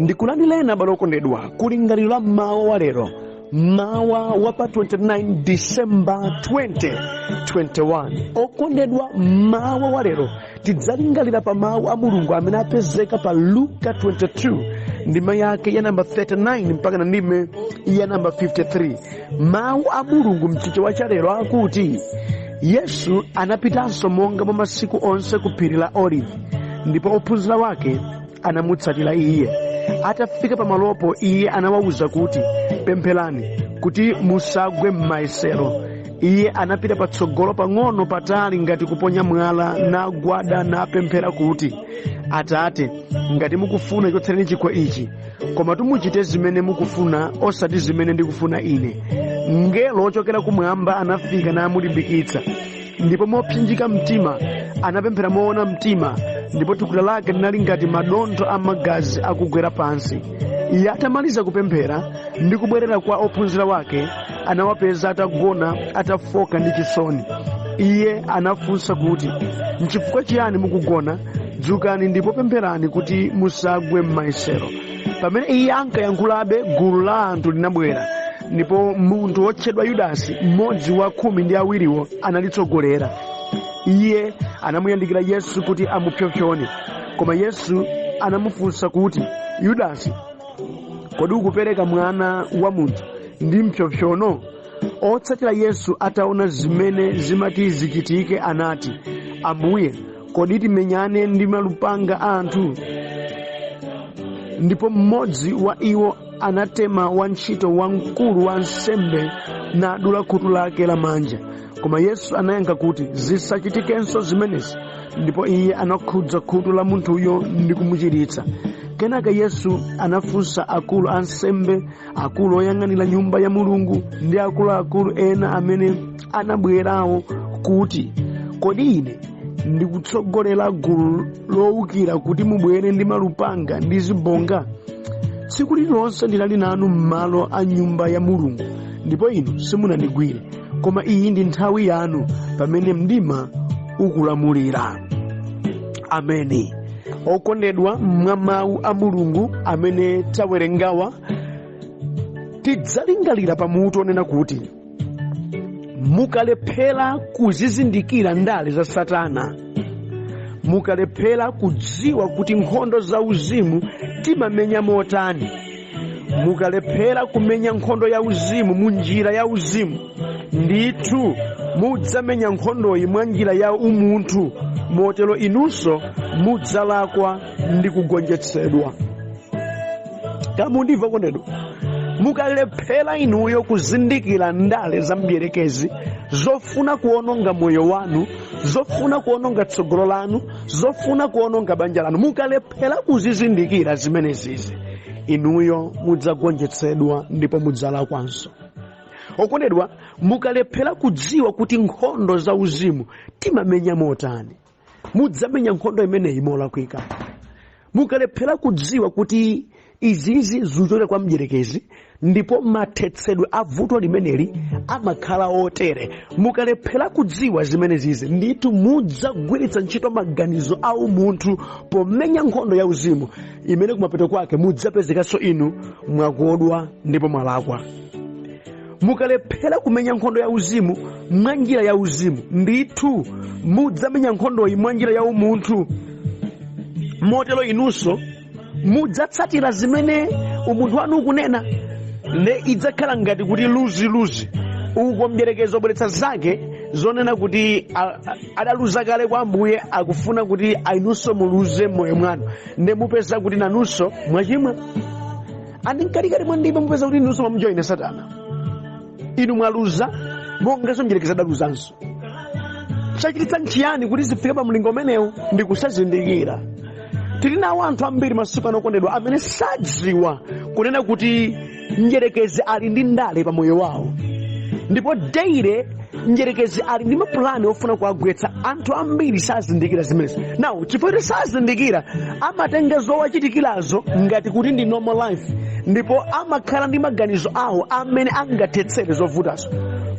Ndikulandilena balokondedwa kulingalira mawa wa lero, mawa wa pa 29 December 2021. Okondedwa, mawa wa lero tidzalingalira pa mawu a Mulungu amene apezeka pa Luka 22 ndima yake ya namba 39 mpaka na ndime ya namba 53. Mawu a Mulungu mchichewa cha lero akuti Yesu anapitanso monga mwa masiku onse ku phiri la Olivi, ndipo ophunzira wake anamutsatira iye. Atafika pamalopo iye anawawuza kuti, pempherani kuti musagwe m'mayesero. Iye anapita patsogolo pang'ono patali ngati kuponya mwala, nagwada napemphera kuti, Atate, ngati mukufuna chotsereni chikho ichi, koma tumuchite zimene mukufuna osati zimene ndikufuna ine. Mngelo ochokera kumwamba anafika namulimbikitsa, ndipo mopsinjika mtima anapemphera moona mtima, ndipo thukuta lake linali ngati madontho a magazi akugwera pansi. Iye atamaliza kupemphera ndi kubwerera kwa ophunzira wake, anawapeza atagona atafoka ndi chisoni. Iye anafunsa kuti, n'chifukwa chiyani mukugona? Dzukani ndipo pempherani kuti musagwe m'mayesero. Pamene iye ankayankhulabe, gulu la anthu linabwera, ndipo munthu wotchedwa Yudasi, mmodzi wa 12 analitsogolera. Iye anamuyandikira Yesu kuti amupsompsone, koma Yesu anamufunsa kuti, Yudasi, kodi ukupereka mwana wa munthu ndi mpsompsono? Otsatira Yesu ataona zimene zimati zichitike anati, Ambuye, kodi timenyane ndi malupanga a anthu? Ndipo mmodzi wa iwo anatema wantchito wamkulu wa nsembe nadula khutu lake lamanja. Koma Yesu anayankha kuti zisachitikenso zimenezi, ndipo iye anakhudza khutu la munthuyo ndi kumuchiritsa. Kenaka Yesu anafunsa akulu a nsembe, akulu oyang'anira nyumba ya Mulungu ndi akuluakulu ena amene anabwerawo kuti, kodi ine ndikutsogolera gulu lowukira kuti mubwere ndi malupanga ndi zibonga? Tsiku lililonse ndinali nanu m'malo a nyumba ya Mulungu, ndipo inu simunandigwire. Koma iyi ndi nthawi yanu pamene mdima ukulamulira. Ameni. Okondedwa, mwa mawu a Mulungu amene tawerengawa, tidzalingalira pamutu onena kuti, mukalephera kuzizindikira ndale za Satana, mukalephera kudziwa kuti nkhondo za uzimu timamenya motani, mukalephera kumenya nkhondo ya uzimu mu njira ya uzimu, ndithu mudzamenya nkhondoyi mwa njira ya umunthu, motero inunso mudzalakwa ndi kugonjetsedwa. Kamundimva kondedwa, mukalephera inuyo kuzindikira ndale za mdierekezi zofuna kuononga moyo wanu, zofuna kuononga tsogolo lanu, zofuna kuononga banja lanu, mukalephera kuzizindikira zimenezizi, inuyo mudzagonjetsedwa ndipo mudzalakwanso. Okondedwa, mukalephera kudziwa kuti nkhondo za uzimu timamenya motani, mudzamenya nkhondo imeneyi molakwika. Mukalephera kudziwa kuti izizi zuchokera kwa mdierekezi, ndipo mathetsedwe a vuto limeneli amakhala otere. Mukalephera kudziwa zimenezizi, ndithu mudzagwiritsa ntchito maganizo a umunthu pomenya nkhondo ya uzimu, imene kumapeto kwake mudzapezekanso inu mwakodwa ndipo mwalakwa. Mukalephera kumenya nkhondo ya uzimu mwa njira ya uzimu, ndithu mudzamenya nkhondo mwa njira ya umunthu, motero inunso mudzatsatira zimene umunthu wanu ukunena, ne idzakhala ngati kuti luzi uko mdierekezi obweretsa zake zonena kuti adaluza kale kwa Ambuye, akufuna kuti inunso muluze moyo mwanu, ne mupeza kuti nanunso mwachimwa. Ani mkatikati mwa ndima mupeza kuti inunso mwamujoyina Satana, inu mwaluza monganso mdierekezi adaluzanso. Chachititsa nchiyani kuti zifike pa mlingo umenewu? Ndi kusazindikira. Tili nawo anthu ambiri masiku ano okondedwa amene sadziwa kunena kuti mdierekezi ali ndi ndale pa moyo wawo, ndipo daily mdierekezi ali ndi mapulani ofuna kuwagwetsa. Anthu ambiri sazindikira zimenezi. Now chifukwa kuti sazindikira, amatenga zowachitikirazo ngati kuti ndi normal life, ndipo amakhala ndi maganizo awo amene angathetsere zovutazo.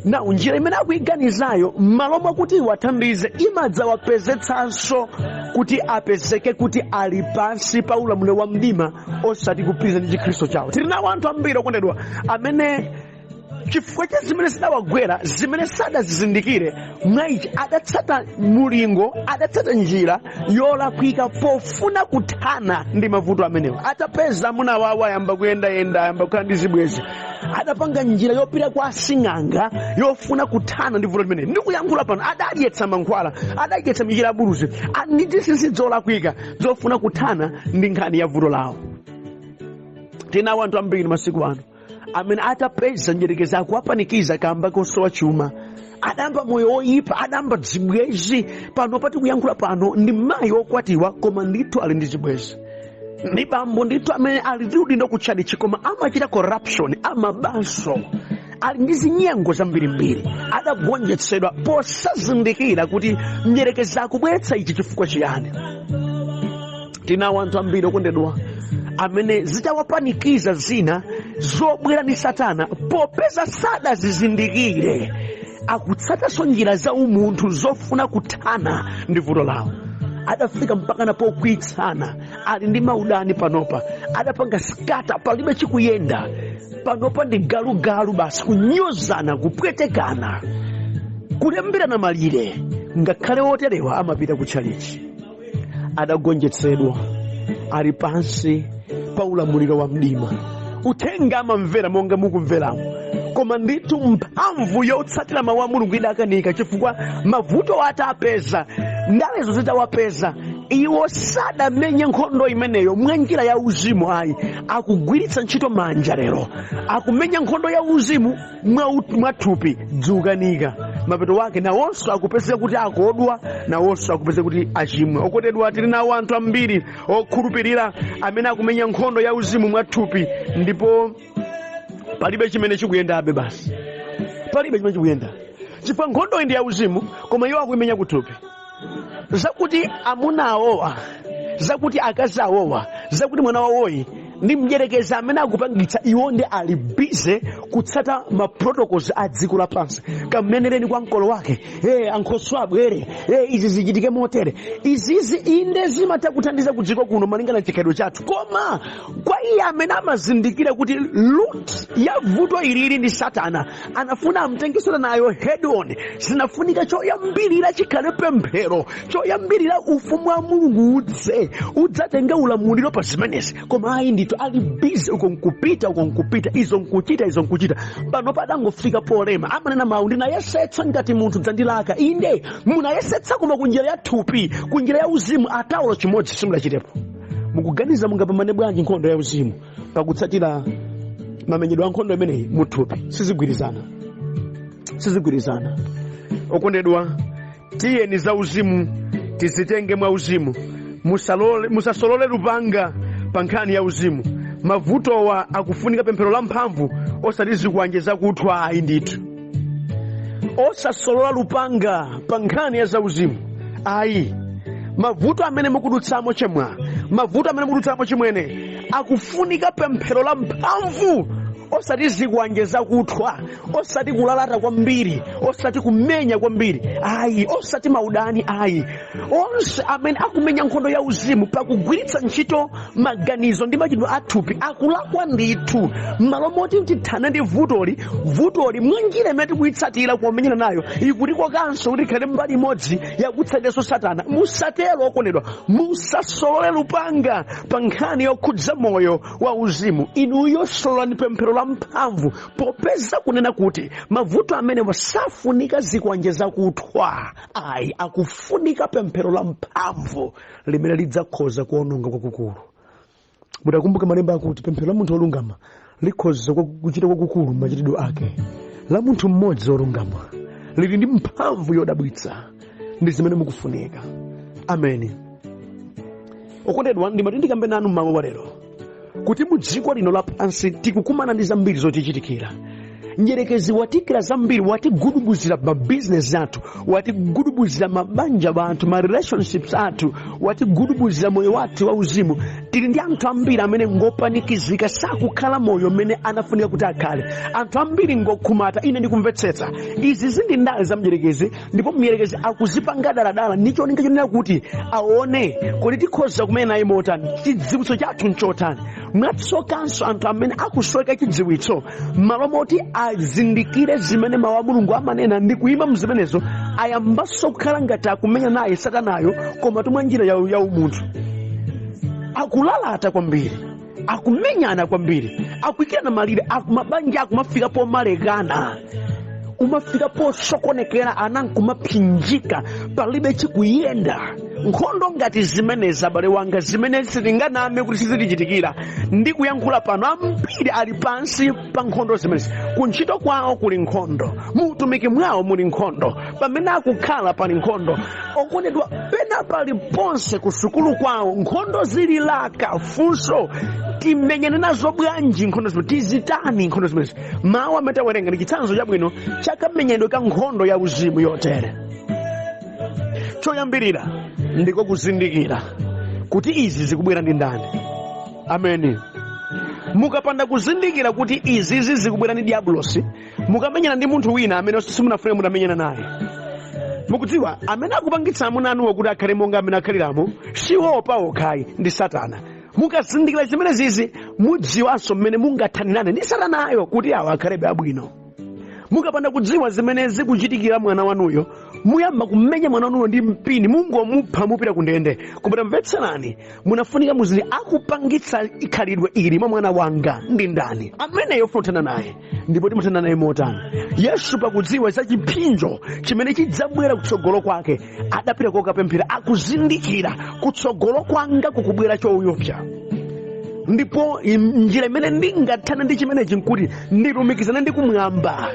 Now njira imene akuiganizayo, m'malo mwa kuti iwathandize, imadzawapezetsanso kuti apezeke kuti ali pansi pa ulamuliro wa mdima osati kupiriza ndi chikhristu chawo. Tili nawo anthu ambiri okondedwa amene chifukwa cha zimene zidawagwera, zimene sadazizindikire, mwaichi adatsata mulingo, adatsata njira yolakwika pofuna kuthana ndi mavuto amenewo. Atapeza amuna wawo ayamba kuyendayenda, ayamba kukhala ndi zibwezi, adapanga njira yopita kwa asing'anga yofuna kuthana ndi vuto limeneli. Ndikuyankhula pano, adadyetsa mankhwala, adadyetsa michira ya buluzi, ndi zinsinsi zolakwika zofuna kuthana ndi nkhani ya vuto lawo. Tinawo anthu ambiri masiku ano amene atapeza njerekeza akuwapanikiza kamba kosowa chuma, adamba moyo woyipa, adamba zibwezi. Pano pati kuyankhula pano ndi mayi okwatiwa koma ndithu ali ndi zibwezi, ndi bambo ndithu amene ali ndi udindo kutchalichi koma amachita corruption, amabanso, ali ndi zinyengo zambirimbiri. Adagonjetsedwa posazindikira kuti njerekeza akubweretsa ichi chifukwa chiyani. Tinawo anthu ambiri okondedwa amene zitawapanikiza zina zobwera ndi Satana, popeza sadazizindikire akutsatanso njira za umunthu zofuna kuthana ndi vuto lawo. Adafika mpaka na pokwitsana, ali ndi maudani panopa, adapanga skata, palibe chikuyenda panopa, ndi galugalu basi, kunyozana, kupwetekana, kulembirana malire. Ngakhale oterewa amapita kutchalichi. Adagonjetsedwa, ali pansi pa ulamuliro wa mdima. Uthenga amamvera monga mukumveramo, koma ndithu mphamvu yotsatira mawu a Mulungu idakanika, chifukwa mavuto atapeza, ndalezo zitawapeza, iwo sadamenye nkhondo imeneyo mwa njira ya uzimu. Ayi, akugwiritsa ntchito manja lero, akumenya nkhondo ya uzimu mwa thupi dziukanika. Mapeto wake nawonso akupezeka kuti akodwa, nawonso akupezeka kuti achimwa. Okondedwa, tili nawo anthu ambiri okhulupirira amene akumenya nkhondo ya uzimu mwa thupi, ndipo palibe chimene chikuyendabe basi, palibe chimene chikuyenda, chifukwa nkhondo ndi ya uzimu koma iwo akuyimenya kuthupi. Zakuti amuna awowa, zakuti akazi awowa, zakuti mwana wawoyi ndi mdyerekezi amene akupangitsa, iwo ndi ali bize kutsata ma protocols a dziko lapansi. Kamenereni kwa mkolo wake, ankhoso abwere, izi zichitike motere. Izizi inde zimatha kuthandiza ku dziko kuno malingana na chikhalidwe chathu, koma kwa iye amene amazindikira kuti root ya vuto ilili ndi Satana, anafuna amtengesera nayo head on. Zinafunika choyambirira chikhale pemphero, choyambirira ufumu wa Mulungu udzatenga ulamuliro pa zimenezi. Koma ayi ndithu ali busy uko nkupita, izo nkuchita. Pano padangofika polema, amanena mawu, ndinayesetsa ngati munthu dzandilaka. Inde munayesetsa koma kunjira ya thupi, kunjira ya uzimu ataulo chimodzi simulachitepo. Mukuganiza mungapambane bwanji nkhondo ya uzimu pakutsatira mamenyedwe a nkhondo imeneyi mu thupi? Sizigwirizana. Okondedwa, tiyeni za uzimu tizitenge mwa uzimu, musasolole lupanga pa nkhani ya uzimu. Mavutowa akufunika pemphero la mphamvu osati zikwanje zakuthwa. Ayi ndithu, osasolola lupanga pa nkhani ya zauzimu. Ayi, mavuto amene mukudutsamo chemwa, mavuto amene mukudutsamo chimwene, akufunika pemphero la mphamvu osati zikwanje zakuthwa, osati kulalata kwambiri, osati kumenya kwambiri. Ayi, osati maudani. Ayi, onse amene akumenya nkhondo ya uzimu pakugwiritsa ntchito maganizo ndi machitidwe athupi akulakwa ndithu. Malo moti tithane ndi vutoli mwanjira imene tikuyitsatira kumenyana nayo ikutikokanso kuti ikhale mbali imodzi yakutsatiranso Satana. Musatero okondedwa, musasolole lupanga pa nkhani yokhudza moyo wa uzimu. Inuyo sololani pemphero la mphamvu, popeza kunena kuti mavuto amene wasafunika zikwanje zakuthwa. Ayi, akufunika pemphero la mphamvu limene lidzakhoza kuononga kwakukulu. Mudakumbuka malemba akuti pemphero la munthu olungama likhoza kuchita kwakukulu machitidwe ake. La munthu mmodzi olungama lili ndi mphamvu yodabwitsa. Ndi zimene mukufunika. Ameni. Okondedwa, ndimatindikambe nanu mmawa lero kuti mu dziko lino lapansi tikukumana ndi zambiri zotichitikira. Njerekezi watikira zambiri, watigudubuzira mabizinesi athu, watigudubuzira mabanja bathu, ma relationships athu, watigudubuzira moyo wathu wa uzimu. tili ndi anthu ambiri amene ngopanikizika sakukhala moyo mmene anafunika kuti akhale. Anthu ambiri ngokhumata. Ine ndikumvetsetsa izi zindi ndale za mdierekezi, ndipo mdierekezi akuzipanga daladala ndi cholinga chonena kuti aone kuti tikhoza kumene naye motani, chidziwitso chathu nchotani. Mwatsokanso anthu amene akusweka chidziwitso malo moti azindikire zimene mawu a Mulungu amanena ndi kuyima mzimenezo, ayambanso kukhala ngati akumenya naye Satanayo koma tumwa njira ya umunthu. Akulalata kwambiri, akumenyana kwambiri, akuyikirana malire, mabanja akumafika pomalekana, umafika posokonekera, ana nkumaphinjika, palibe chikuyenda. Nkhondo ngati zimenezi abale wanga, zimene sitinganame kuti sizitichitikira, ndi kuyankhula pano ambiri ali pansi pa nkhondo zimenezi. Kuntchito kwawo kuli nkhondo, mu utumiki mwawo muli nkhondo, pamene akukhala pali nkhondo, okondedwa pena pali ponse kusukulu kwawo nkhondo zililaka. Funso, timenyane nazo bwanji nkhondo zimenezi? Tizitani nkhondo zimenezi? Mawu amene tawerenga ndi chitsanzo chabwino chakamenyedwe ka nkhondo ya uzimu yotere. Choyambirira ndiko kuzindikira kuti izi zikubwera ndi ndani. Ameni. Mukapanda kuzindikira kuti izi zikubwera ndi diablosi, mukamenyana ndi munthu wina amene simunafune mutamenyana naye. Mukudziwa amene akupangitsa amuna anuwo kuti akhale monga amene akhaliramo siwopa okhayi, ndi Satana. Mukazindikira zimene zizi, mudziwanso mmene mungathanirane ndi Satanayo kuti awo akhalebe abwino. Mukapanda kudziwa zimene zikuchitikira mwana wanuyo, muyamba kumenya mwana wanuyo ndi mpini, mungomupha mupita kundende. Koma mvetserani, munafunika muzili akupangitsa ikhalidwe ili mwa mwana wanga ndi ndani, amene yofuntana naye, ndipo timuthana naye motani. Yesu pakudziwa za chipinjo chimene chidzabwera kutsogolo kwake, adapita kokapemphera, akuzindikira kutsogolo kwanga kukubwera chouyopsa. Ndipo njira imene ndingathana ndi chimenechi nkuti ndilumikizane ndi kumwamba.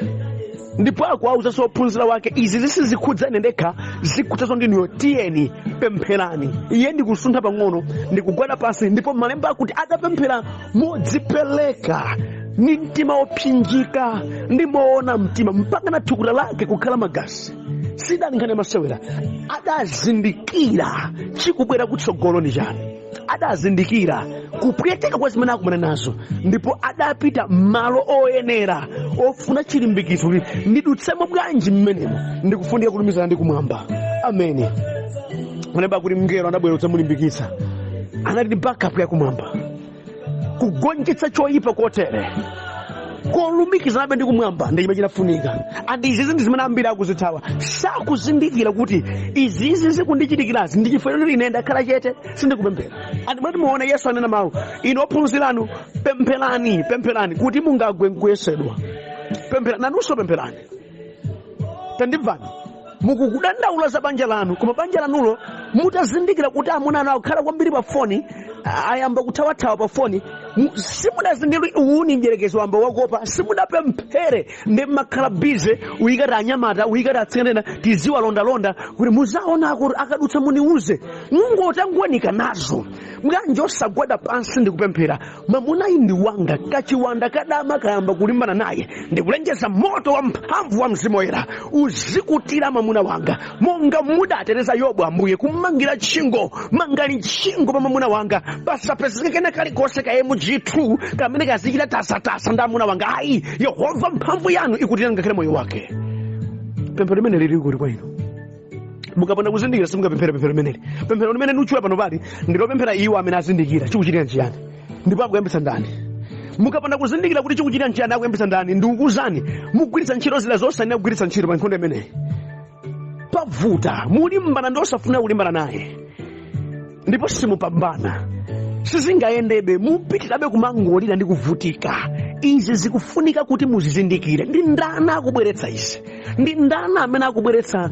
Ndipo akuwauza ophunzira wake, izi zisizikhudzane ndekha, zikhudzaso ndinuyo, tiyeni pempherani. Iye ndikusuntha pang'ono, ndikugwada pansi, ndipo malemba akuti adapemphera modzipereka ndi mtima wopsinjika ndi moona mtima, mpaka na thukuta lake kukhala magazi. Sidali nkhani masewera, adazindikira chikubwera kutsogolo ndi chani. Adazindikira kupweteka kwa zimene akumana nazo, ndipo adapita malo oyenera ofuna chilimbikitso kuti ndidutsemo bwanji mmenemo, ndikufunika kulumikizana ndi kumwamba. Ameni. Malemba kuti mngelo anabwera kudzamulimbikitsa, anali backup ya kumwamba, kugonjetsa choyipa kotere, kolumikizanabe ndi kumwamba ndi chimene chinafunika. Andi izizi ndi zimene ambiri akuzithawa, sakuzindikira kuti izizi zikundichitikirazi ndi chifukwa choti ine ndakhala chete sindikupemphera. Andi mwati muona Yesu anena mawu, inu ophunziranu pempherani kuti mungagwe nkuyesedwa. Pempherani, nanunso pempherani. Tandimvani, mukukudandaula za banja lanu, koma banja lanulo mutazindikira kuti amuna anu akukhala kwambiri pa foni, ayamba kuthawathawa pa foni, simudazindikira uwuni mdierekezi wamba wakopa, simudapemphere ndi makhala bize, uyikati anyamata, uyikati atsikana tiziwa londalonda kuti muzaona kuti akadutsa muniuze. Mungotangonika nazo, mkanji osagwada pansi ndi kupemphera. Mamuna indi wanga, kachiwanda kadama kayamba kulimbana naye, ndikulengeza moto wa mphamvu wa Mzimu Woyera uzikutira mamuna wanga, monga mudatereza Yobu Ambuye kumangira tchingo, mangani tchingo pa mamuna wanga, pasapezeke kena kalikose kaye mujitu kamene kazichita tasatasa ndi amuna wanga. Ayi, Yehova mphamvu yanu ikutira ngakhale moyo wake. Pemphero limene lili kuti kwa inu, mukapanda kuzindikira simungapemphera pemphero limeneli. Pemphero limene nuchula pano pali ndilopemphera iwo amene azindikira chikuchitika nchiyani ndipo akuyambitsa ndani. Mukapanda kuzindikira kuti chikuchitika nchiyani akuyambitsa ndani, ndikukuwuzani mugwiritsa ntchito zina zosanena kugwiritsa ntchito pa nkhondo imeneyi. Pavuta mulimbana ndi osafuna kulimbana naye, ndipo simupambana, sizingayendebe, mupitirabe kumangolira ndi kuvutika. Izi zikufunika kuti muzizindikire. Ndi ndani akubweretsa izi? Ndi ndani amene akubweretsa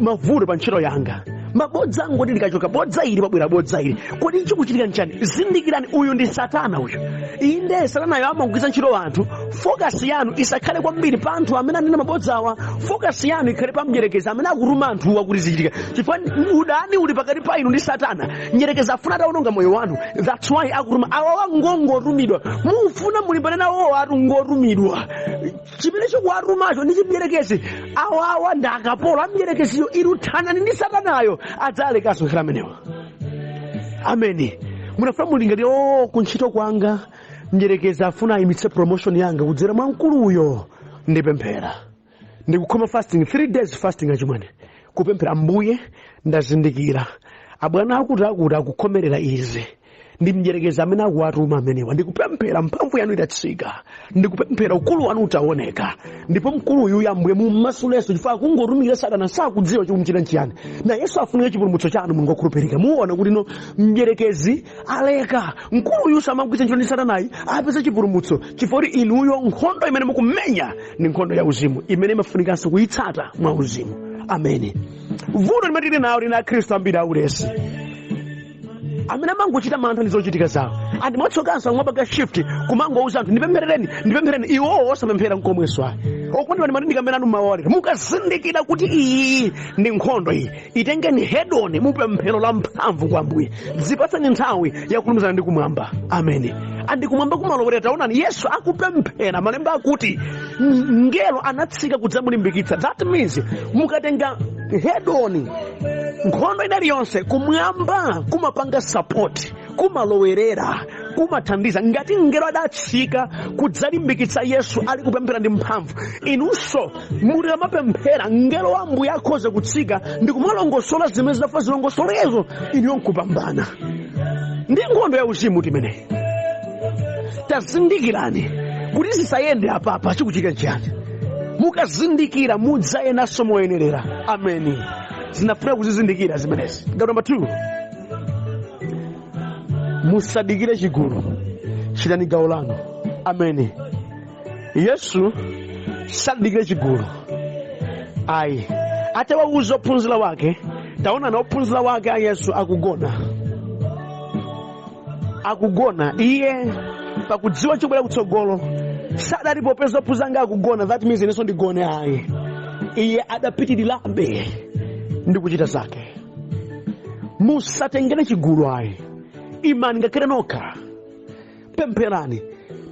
mavuto pa ntchito yanga? Mabodza angoti likachoka bodza ili pabwera bodza ili. Kodi chikuchitika nchani? Zindikirani, uyu ndi Satana uyu. Inde Satanayo amagwiritsa ntchito anthu. Focus yanu isakhale kwambiri pa anthu amene anena mabodzawa. Focus yanu ikhale pa mdierekezi amene akutuma anthuwa kuti zichitika. Chifukwa udani uli pakati pa inu ndi Satana. Mdierekezi afuna atawononga moyo wanu. That's why akutuma awawa ngotumidwa. Mufuna mulimbane nawo atu ngotumidwa. Chimene chikuwatumacho ndi chimdierekezi. Awawa ndi akapolo a mdierekeziyo, iruthanani ndi Satanayo adzalekaso khala amenewa. Ameni. munafuna mulingati kuntchito kwanga mdierekezi afuna ayimitse promotion yanga kudzera mwa mkuluyo. Ndipemphera ndikukhoma fasting 3 days fasting achimwene kupemphera Ambuye ndazindikira abwana akuti akukhomerera izi ndi mdierekezi amene akuwatuma amenewa. Ndikupemphera mphamvu yanu itatsika, ndikupemphera ukulu wanu utaoneka, ndipo mkuluyu Ambuye mumasuleso chifukwa kungotumikira Satana sakudziwa chikumuchita nchiyani. Na Yesu afunira chipulumutso chanu Mulungu wakhulupirika. Muona kuti no mdierekezi aleka mkuluyu samagwiritsa ntchito ndi Satanayi apeza chipulumutso chifukwa kuti inuyo nkhondo imene mukumenya ndi nkhondo ya uzimu imene imafunikanso kuyitsata mwa uzimu. Ameni. Vuto limene tili nawo lina Khristu ambiri aulesi amene amangochita mantha ndi zochitika zawo. Andi mwatsokanso mwabaga shift kumangouza anthu ndipemphereni iwo osapemphera nkomwenso ayi. Okondwa ndi ndikamena anu mawalika mukazindikira kuti iyi ndi nkhondo iyi itengeni head on mupemphero la mphamvu kwa Ambuye. Dzipatseni nthawi yakulumizana ndi kumwamba. Ameni. Andi kumwamba kumalowera taonani Yesu akupemphera malemba akuti ngelo anatsika kudzamulimbikitsa. That means mukatenga head on nkhondo inaliyonse kumwamba kumapanga support, kumalowerera, kumathandiza. Ngati ngelo adatsika kudzalimbikitsa Yesu ali kupemphera ndi mphamvu, inunso muli amapemphera ngelo wa Ambuye akhoza kutsika ndi kumalongosola zimene zidafa zilongosolezo iniyo nkupambana. Ndi nkhondo ya uzimu timeneyi. Tazindikirani kuti zisayende apapa chikuchitika nchiyani. Mukazindikira mudzayenaso moyenerera. Ameni. Zinafuna kuzizindikira zimenezi. Gawo number 2. Musadikire chigulu. Chitani gawo lanu. Ameni. Yesu sadikire chigulu. Ayi. Atawauza ophunzira wake. Taona na ophunzira wake a Yesu akugona. Iye pakudziwa chobwera kutsogolo sadali popeza ophunzira akugona. That means inenso ndigone ayi. Iye adapitirirabe ndi kuchita zake. Musatengere chigulu ayi. Imani ngakhale nokha. Pempherani.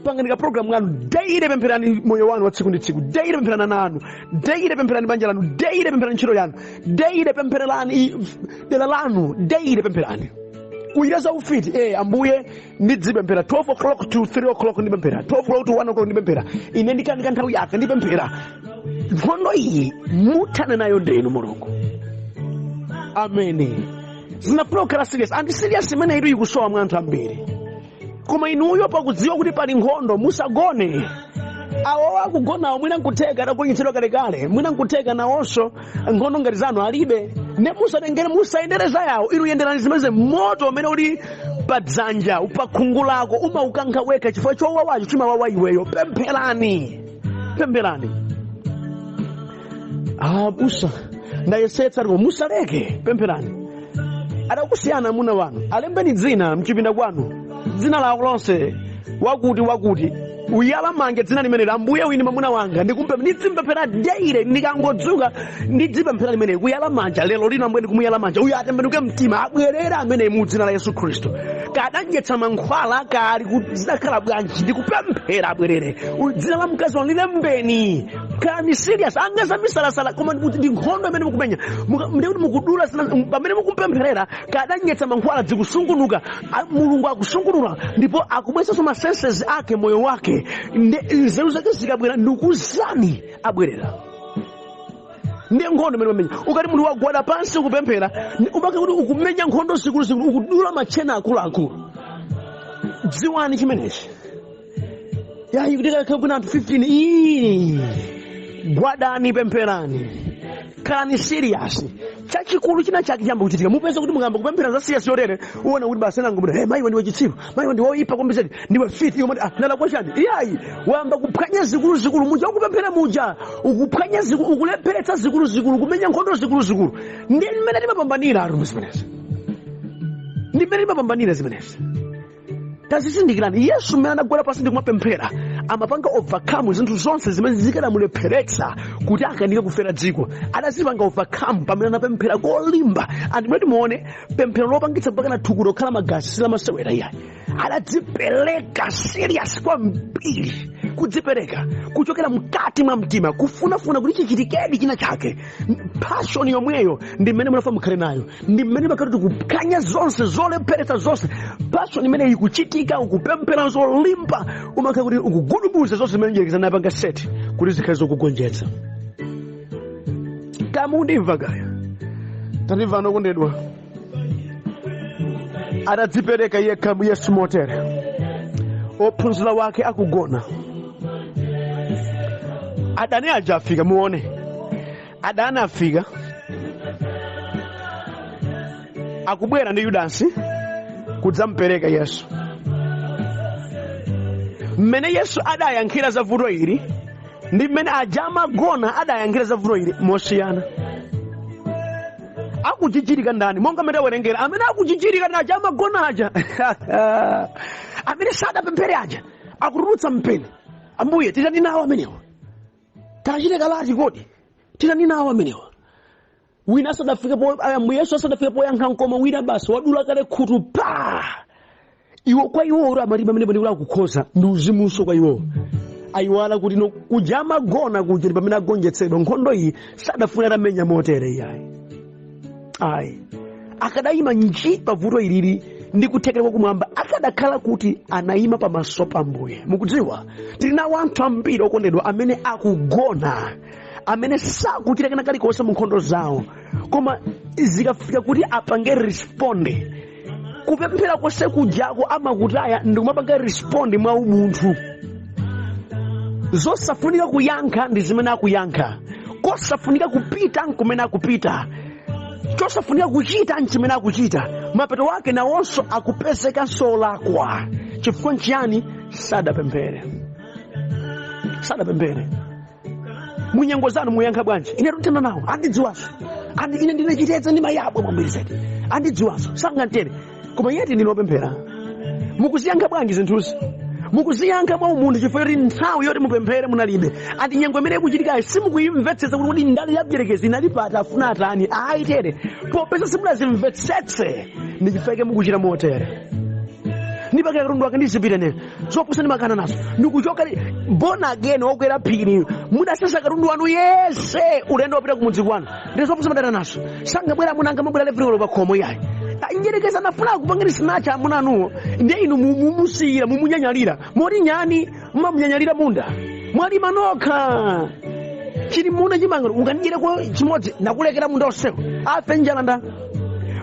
Pangani program yanu daily, pempherani moyo wanu wa tsiku ndi tsiku. Daily pempherani nanu. Daily pempherani banja lanu. Daily pempherani ntchito yanu. Daily pempherani dera lanu. Daily pempherani. Kuiraza ufiti Ambuye ndizipemphera 12 o'clock to 3 o'clock ndipemphera, 12 o'clock to 1 o'clock ndipemphera. Ine ndikandika nthawi yake ndipemphera. Nkhondo iyi muthane nayo ndinu Mulungu. Ameni. Zinafuna kukhala serious. Andi serious imene itu ikusowa mwa anthu ambiri. Koma inuyo pakudziwa kuti pali nkhondo musagone. Awo akugonawo mwina nkuteka atakunyitsidwa kalekale, mwina nkuteka nawonso nkhondo ngati zanu alibe. Ne musatengere musayendereza yawo inu yenderani zimeze moto umene uli padzanja upakhungu lako umaukankha weka chifukwa chowawacho chimawawa iweyo. Pempherani. Busa ndayesetsa ndipo musaleke. Pempherani. Adakusiyana amuna wanu alembeni dzina mchipinda kwanu, dzina lako lonse wakuti uyala manje dzina limene Ambuye wini mwamuna wanga ndidzimpemphera daily. Ndikangodzuka ndidzipemphera limene kuyala manja lero lino Ambuye ndikumuyala manja uyu atembenuke mtima abwerera amene mu dzina la Yesu Khristu. Kadanyetsa mankhwala kali kudzakhala bwanji ndikupemphera abwerere. Dzina la mkazi wanu lilembeni. Kani serious angaza misalasala koma kuti ndi nkhondo imene mukumenya ndikuti mukudula pamene mukupempherera kadanyetsa mankhwala dzikusungunuka. Mulungu akusungunula ndipo akubweretsanso ma senses ake moyo wake. Nzeru zake zikabwera ndikuzani abwerera. Ndiye nkhondo imene umenya. Ukati munthu wagwada pansi ukupemphera umake kuti ukumenya nkhondo zikuluzikulu ukudula machena akuluakulu. Dziwani chimenechi. Yayi kuti kakhala kuna anthu 15 gwadani pempherani. Khalani serious. Chachikulu china chake chamba kuchitika. Mupeza kuti mukamba kupemphera za serious yotere uona kuti basi nangu mbona mayi ndiwe chitsiru, mayi ndiwe oyipa kwambiri, ndiwe fit yomwe nala kwachani. Iyayi wamba kuphwanya zikulu muja ukupemphera muja ukuphwanya zikulu ukulepheretsa zikulu kumenya nkhondo zikulu. Ndi mmene timapambanira anthu zimenezi. Ndi mmene timapambanira zimenezi. Tazizindikirani Yesu mmene anagwera pansi ndi kumapemphera amapanga overcome zinthu zonse zimene zikanamulepheretsa kuti akandike kufera dziko. Adazipanga overcome pamene anapemphera kolimba. Andimati muone pemphero lopangitsa mpaka na thukulo khala magazi silamasewera iyayi. Adadzipereka serious kwambiri kudzipereka kuchokera mkati mwa mtima, kufunafuna kuti chichitikedi china chake. Passion yomweyo ndi mmene munafa mukhale nayo, ndi mmene makati kukanya zonse zolepheretsa zonse. Passion imene ikuchitika ukupemphera zolimba, umakhala kuti ukugudubuza zonse zimene njerekeza napanga seti kuti zikhale zokugonjetsa. Kama undimva kaya tandimva anokondedwa, adadzipereka yekha Yesu motere. Ophunzira wake akugona, adani aja afika. Muone adani afika, akubwera ndi Yudasi kudzampereka Yesu. Mmene Yesu adayankhira za vuto ili ndi mmene aja amagona adayankhira za vuto ili mosiyana. Akuchichirika ndani monga mmene awerengera, amene akuchichirika ndi aja amagona aja amene sadapemphere aja akutulutsa mpeni. Ambuye titani nawo amenewa, tachite kalati kodi titani nawo amenewa. Wina asadafike po Yesu asadafike poyankha nkoma, wina basi wadula kale khutu pa iwo. Kwa iwo ora amaliba amene bwino kukhoza ndi uzimunso kwa iwo. Ayiwala kuti no kuja magona kuja pamene agonjetsedwa. Nkhondo iyi sadafuna atamenya motere iyayi. Ayi akadayima njipa vuto ilili ndi kuthekera kumwamba, akadakhala kuti anayima pamaso pa Ambuye. Mukudziwa tili nawo anthu ambiri okondedwa amene akugona, amene sakuchita kena kalikonse mu nkhondo zawo, koma zikafika kuti apange responde kupemphera konse kujako amakutaya ndi kumapanga responde mwa umunthu. Zosafunika kuyankha ndi zimene akuyankha, kosafunika kupita nkumene akupita, chosafunika kuchita nchimene akuchita. Mapeto wake nawonso akupezeka solakwa. Chifukwa nchiyani? Sadapemphere. Munyengo zanu muyankha bwanji? Ine tutenda nawo andidziwaso, ine ndinachiteza ndi mayabwe mwambiri zedi andidziwaso sangantere, koma yeti ndinopemphera. Mukuziyankha bwanji zinthuzi? Mukuziyankha mwa umunthu chifukwa yoti nthawi yoti mupemphere munalibe. Ati nyengo imene ikuchitikayo simukuyimvetsetsa kuti ndali yabyerekezi inalipata afuna atani. Ayitere popeza simunazimvetsetse ndi chifukwa mukuchita motere. Nipake katundu wake ndizipita ne zopusa ndi makana nazo ndikuchoka born again wokwera phiri mudasesa katundu wanu yese ulendo wapita kumudzi kwanu ndi zopusa madana nazo sangabwera munanga mabwera levelo pa khomo yayi. Injerekeza nafuna kupangani sinacha amuna anuwo ndiye inu mumusira mumunyanyalira moti nyani munyanyalira munda mwali manokha chili muna chimangano unganjire ko chimodzi nakulekera munda oseko afe njala nda.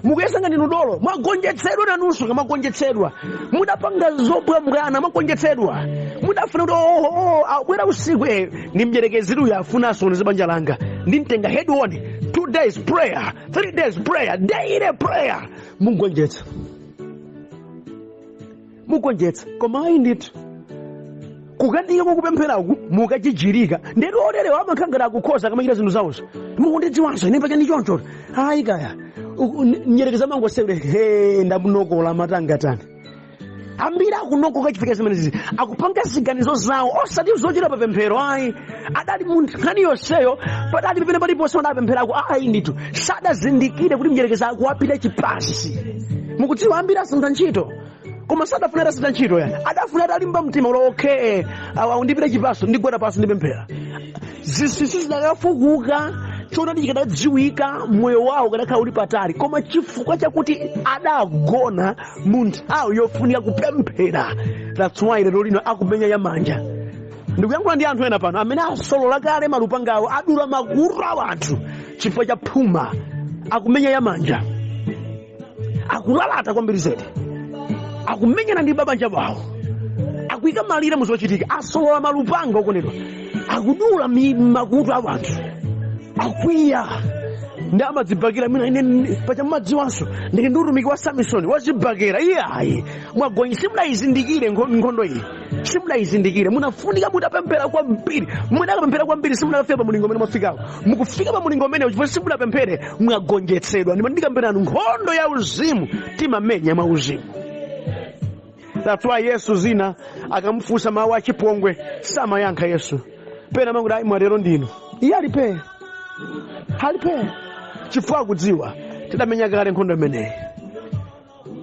Mukuyesanga ndinu dolo mwagonjetsedwa nanunso ngamagonjetsedwa, mudapanga zobwa mwana mwagonjetsedwa, mudafuna kuti abwera usiku ndi mjerekeziru yafunaso ndi banja langa ndimtenga head on 2 days prayer 3 days prayer daily prayer. Mugonjetsa koma ayi ndithu kukandika kokupempheraku mukachijirika ndeti oterewa amakhangala akukhoza akamachita zinthu zawonso. Mukundidziwanso ine pachani choncho ayi kaya nyerekeza mango seule ndamunokola matangatani ambiri akunokoka chifika zimenezi akupanga ziganizo zawo osati zochita papemphero. Ayi adali munthu nkhani yonseyo padali pamene paliponse anapempherako ayi ndithu sadazindikire kuti mnyerekeza akuwapita chipasi. Mukudziwa ambiri asintha ntchito koma sadafuna asintha ntchito ya adafuna atalimba mtima ulo ndipita chipaso ndigwera pasi ndipemphera. Zidakafukuka chona chikadadziwika moyo wawo kadakhala uli patali, koma chifukwa chakuti adagona mu nthawi yofunika kupemphera. That's why lero lino akumenya yamanja. Ndikuyankhula ndi anthu ena pano amene asolola kale malupanga awo adula makutu a anthu chifukwa cha phuma, akumenya yamanja, akulalata kwambiri zedi, akumenyana ndi babanja bawo, akuyika malire muzochitika, asolola malupanga okonedwa, akudula makutu a anthu, akwiya ndi amadzibakira. Mina ine pacha mmadziwanso ndili ndi utumiki wa Samsoni wazibakira. Iyayi mwagonyi simudayizindikire nkhondo iyi, simudayizindikire. Munafunika mutapemphera kwambiri, mudakapemphera kwambiri simunakafika pa mulingo umene mwafikawo. Mukufika pa mulingo umenewo chifukwa simudapemphere mwagonjetsedwa. Ndikambirana nkhondo ya uzimu timamenya mwa uzimu. That's why Yesu zina akamufunsa mawu achipongwe samayankha Yesu. Pena mangu dai mwarero ndino iye alipe chifukwa akudziwa tidamenya kale nkhondo imeneyi.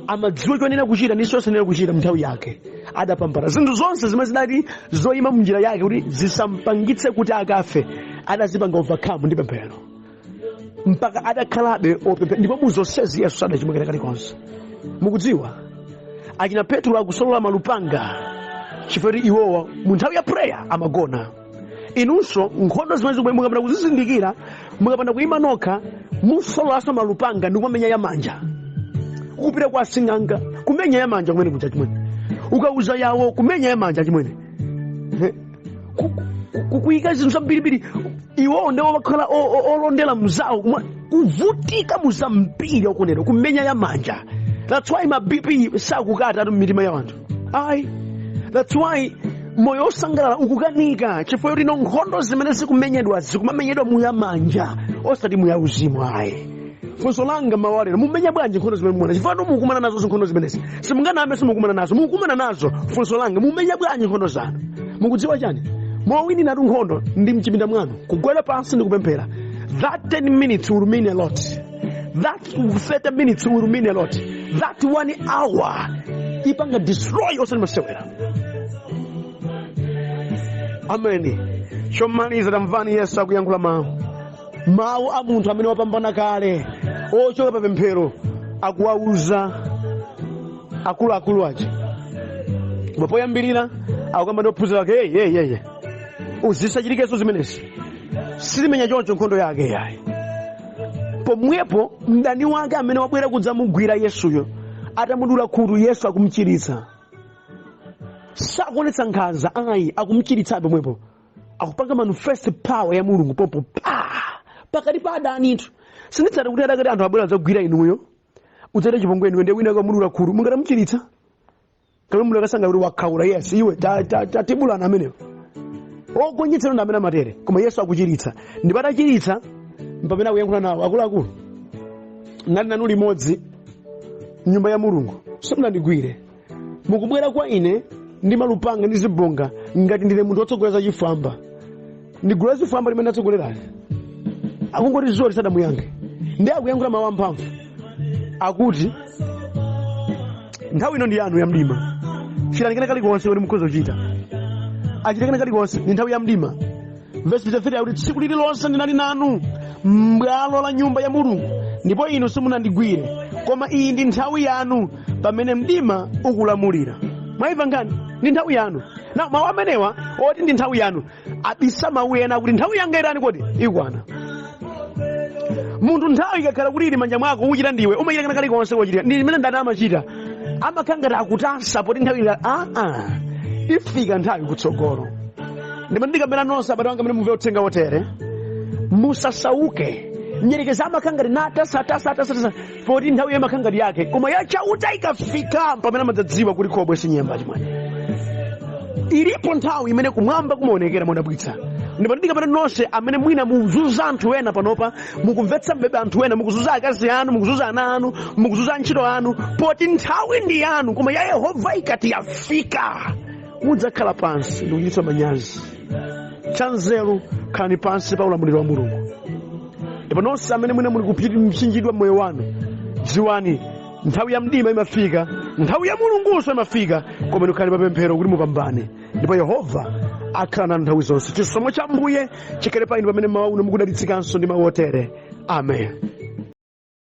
Amadziwa chonena kuchita ndi sonse nena kuchita mnthawi yake. adapambana. Zinthu zonse zimene zinali zoyima munjira yake kuti zisampangitse kuti akafe, adazipanga overcome ndi pemphero, mpaka adakhalabe opemphera. Ndipo muzonsezi Yesu sadachimwekera kalikonse. Mukudziwa achina Petro akusolola malupanga chifukwa iwowa mu nthawi ya prayer amagona. Inunso nkhondo zimene zikubwera mukapanda kuzizindikira, mukapanda kuyima nokha, musololanso malupanga ndi kumenya yamanja, kupita kwa asing'anga kumenya yamanja kumene kuja chimwene, ukauza yawo kumenya yamanja chimwene, kuyika zinthu zambirimbiri. Iwo ndiwo bakhala olondera mzawo kuvutika muzambiri okonera kumenya yamanja. That's why my BP sakukata atu m'mitima ya wanthu. That's why moyo osangalala ukukanika chifukwa kuti nkhondo zimene zikumenyedwa zikumamenyedwa muyamanja osati muyauzimu. Funso langa mawalero, mumenya bwanji nkhondo zimene mukumana? Chifukwa mukumana nazo nkhondo zimenezi simunganame simukumana nazo, mukumana nazo. Funso langa, mumenya bwanji nkhondo zanu? Mukudziwa chani? Mowini natu nkhondo ndi mchipinda mwanu kugwera pansi ndi kupemphera. That 10 minutes will mean a lot. That 30 minutes will mean a lot. That 1 hour ipanga destroy osati masewera. Amen. Chomaliza tamvani Yesu akuyankhula mawu a munthu amene wapambana kale, ochoka pa pemphero, akuwauza akuluakulu aja. Poyambirira akukamba ndi ophunzira ake, uzisachitikenso zimenezi, silimenya choncho nkhondo yake yayi. Pomwepo mdani wake amene wabwera kudzamugwira Yesuyo atamudula khutu, Yesu akumuchiritsa. Sakuonetsa nkhanza, akumuchiritsa pomwepo, akupanga manifest power ya Mulungu popo pakati pa adani ithu. Sinditsata kuti adakati anthu abwera adzagwira inuyo udzate chipongweni wende wina kamudula khutu mungatamuchiritsa? Kale mulungu akasanga kuti wakhaula, yes iwe tatibulana amenewo ogonyetsera ndi amene amatere, koma Yesu akuchiritsa. Ndipo atachiritsa mpamene akuyankhula nawo akuluakulu, nali nanu limodzi nyumba ya Mulungu, simunandigwire. Mukubwera kwa ine ndi malupanga ndi zibonga ngati ndine munthu wotsogolera chifwamba. Ndigula zifwamba limene ndatsogolerazi. Akungoti zori sadamuyankhe. Ndi akuyankhula mawu amphamvu akuti nthawi ino ndi yanu ya mdima, chilalikane kalikonse kuti mukhoza kuchita. Achitikane kalikonse ndi nthawi ya mdima. Verse 53 akuti tsiku lililonse ndinali nanu m'bwalo la nyumba ya Mulungu, ndipo inu simunandigwire, koma iyi ndi nthawi yanu pamene mdima ukulamulira. Mwaiva ngani? Ndi nthawi yanu. Na mawu amenewa oti ndi nthawi yanu abisa mawu ena kuti nthawi yanga irani kodi ikwana. Munthu nthawi ikakhala kuti ili manja mwako uchita ndiwe umachitakana kalikonse wochitira. Ndi zimene ndani amachita, amakhanga akutansa poti nthawi ifika nthawi kutsogolo. Ndipo ndikamena nonse abale wanga amene mumve uthenga wotere, musasauke. Nyerekeza amakhanga natasa poti nthawi yamakhanga yake, koma yachauta ikafika pamene amadzadziwa kuti khobwe sinyemba chimwe. Ilipo nthawi imene kumwamba kumaonekera modabwitsa. Ndipo ndikamena nonse amene mwina muzunza anthu ena panopa, mukumvetsa mbebe anthu ena, mukuzunza akazi anu, mukuzunza ana anu, mukuzunza ntchito anu, poti nthawi ndi yanu, koma ya Yehova ikati yafika mudzakhala pansi ndi kuchititsa manyazi. Chanzeru khalani pansi pa ulamuliro wa Mulungu. Ndipo nonse amene mwina muli kupsinjidwa moyo wanu, dziwani nthawi ya mdima imafika, nthawi ya Mulungunso imafika, koma mukhale pa pemphero kuti mupambane. Ndipo Yehova akhala nanu nthawi zonse. Chisomo cha Ambuye chikhale pa inu pamene mawu mukudalitsikanso ndi mawu otere. Amen.